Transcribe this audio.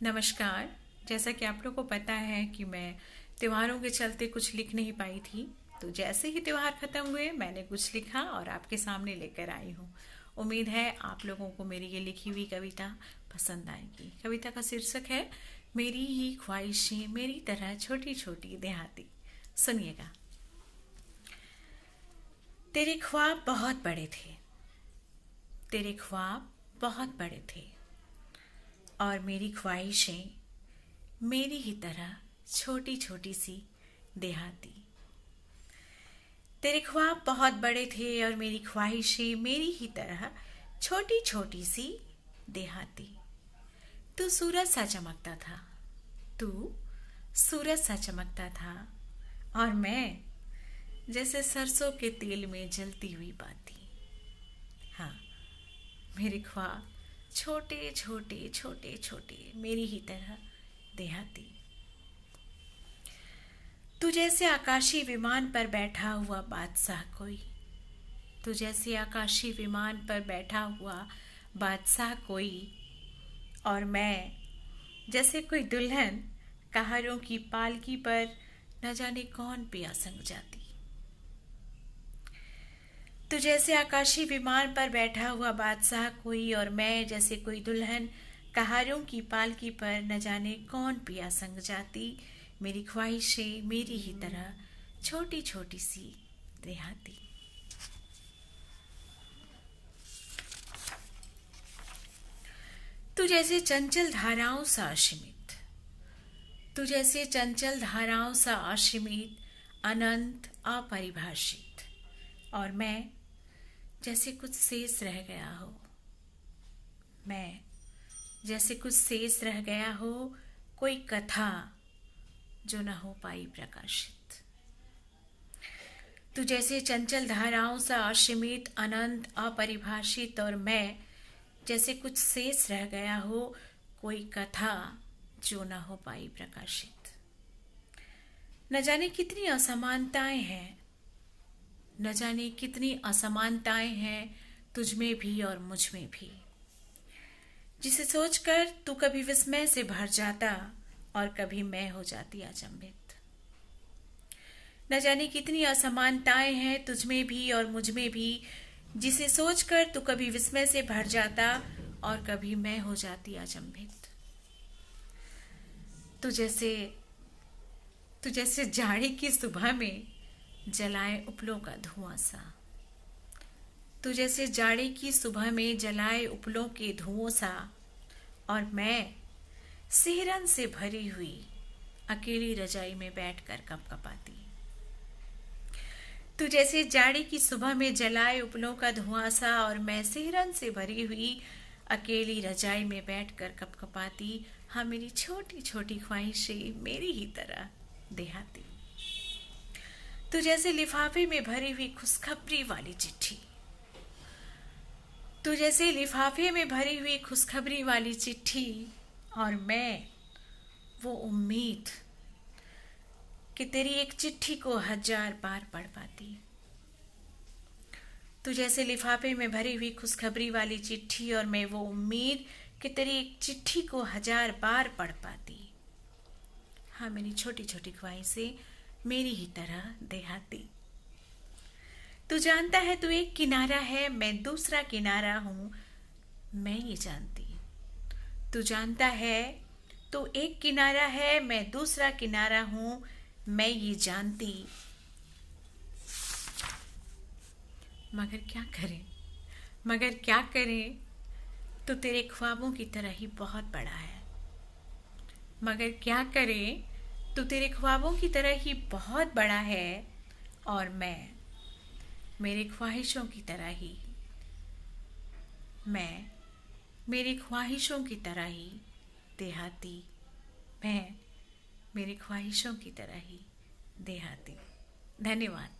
नमस्कार। जैसा कि आप लोग को पता है कि मैं त्योहारों के चलते कुछ लिख नहीं पाई थी, तो जैसे ही त्योहार ख़त्म हुए मैंने कुछ लिखा और आपके सामने लेकर आई हूँ। उम्मीद है आप लोगों को मेरी ये लिखी हुई कविता पसंद आएगी। कविता का शीर्षक है मेरी ही ख्वाहिशें मेरी तरह छोटी छोटी देहाती। सुनिएगा। तेरे ख्वाब बहुत बड़े थे, तेरे ख्वाब बहुत बड़े थे, और मेरी ख्वाहिशें मेरी ही तरह छोटी छोटी सी देहाती। तेरे ख्वाब बहुत बड़े थे और मेरी ख्वाहिशें मेरी ही तरह छोटी छोटी सी देहाती। तू सूरज सा चमकता था, तू सूरज सा चमकता था, और मैं जैसे सरसों के तेल में जलती हुई बाती। हाँ, मेरे ख्वाब छोटे छोटे छोटे छोटे मेरी ही तरह देहाती। तू जैसे आकाशीय विमान पर बैठा हुआ बादशाह कोई, तू जैसे आकाशीय विमान पर बैठा हुआ बादशाह कोई, और मैं जैसे कोई दुल्हन कहारों की पालकी पर न जाने कौन पिया संग जाती। तू जैसे आकाशीय विमान पर बैठा हुआ बादशाह कोई, और मैं जैसे कोई दुल्हन कहारों की पालकी पर न जाने कौन पिया संग जाती। मेरी ख्वाहिशें मेरी ही तरह छोटी छोटी सी देहाती। तू जैसे चंचल धाराओं सा असीमित, तू जैसे चंचल धाराओं सा असीमित, अनंत अपरिभाषित, और मैं जैसे कुछ शेष रह गया हो, मैं जैसे कुछ शेष रह गया हो, कोई कथा जो न हो पाई प्रकाशित। तू जैसे चंचल धाराओं सा असीमित, अनंत अपरिभाषित, और मैं जैसे कुछ शेष रह गया हो, कोई कथा जो न हो पाई प्रकाशित। न जाने कितनी असमानताएं हैं, न जाने कितनी असमानताएं हैं तुझ में भी और मुझ में भी, जिसे सोचकर तू कभी विस्मय से भर जाता और कभी मैं हो जाती अचंभित। न जाने कितनी असमानताएं हैं तुझ में भी और मुझ में भी, जिसे सोचकर तू कभी विस्मय से भर जाता और कभी मैं हो जाती अचंभित। तू जैसे जाड़े की सुबह में जलाए उपलों का धुआं सा, तू जैसे जाड़े की सुबह में जलाए उपलों के धुओं सा, और मैं सिहरन से भरी हुई अकेली रजाई में बैठकर कपकपाती। तू जैसे जाड़े की सुबह में जलाए उपलों का धुआं सा, और मैं सिहरन से भरी हुई अकेली रजाई में बैठकर कपकपाती। हाँ, मेरी छोटी छोटी ख्वाहिशें मेरी ही तरह देहाती। तू जैसे लिफाफे में भरी हुई खुशखबरी वाली चिट्ठी, तू जैसे लिफाफे में भरी हुई खुशखबरी वाली चिट्ठी, और मैं वो उम्मीद कि तेरी एक चिट्ठी को 1000 बार पढ़ पाती। तू जैसे लिफाफे में भरी हुई खुशखबरी वाली चिट्ठी, और मैं वो उम्मीद कि तेरी एक चिट्ठी को 1000 बार पढ़ पाती। हाँ, मेरी छोटी छोटी ख्वाहिशें मेरी ही तरह देहाती। तू जानता है तू एक किनारा है, मैं दूसरा किनारा हूं, मैं ये जानती। तू जानता है तू एक किनारा है, मैं दूसरा किनारा हूं, मैं ये जानती। मगर क्या करें, तू तेरे ख्वाबों की तरह ही बहुत बड़ा है। मगर क्या करें, तू तेरे ख्वाबों की तरह ही बहुत बड़ा है, और मैं मेरी ख्वाहिशों की तरह ही, मैं मेरी ख्वाहिशों की तरह ही देहाती। मैं मेरी ख्वाहिशों की तरह ही देहाती। धन्यवाद।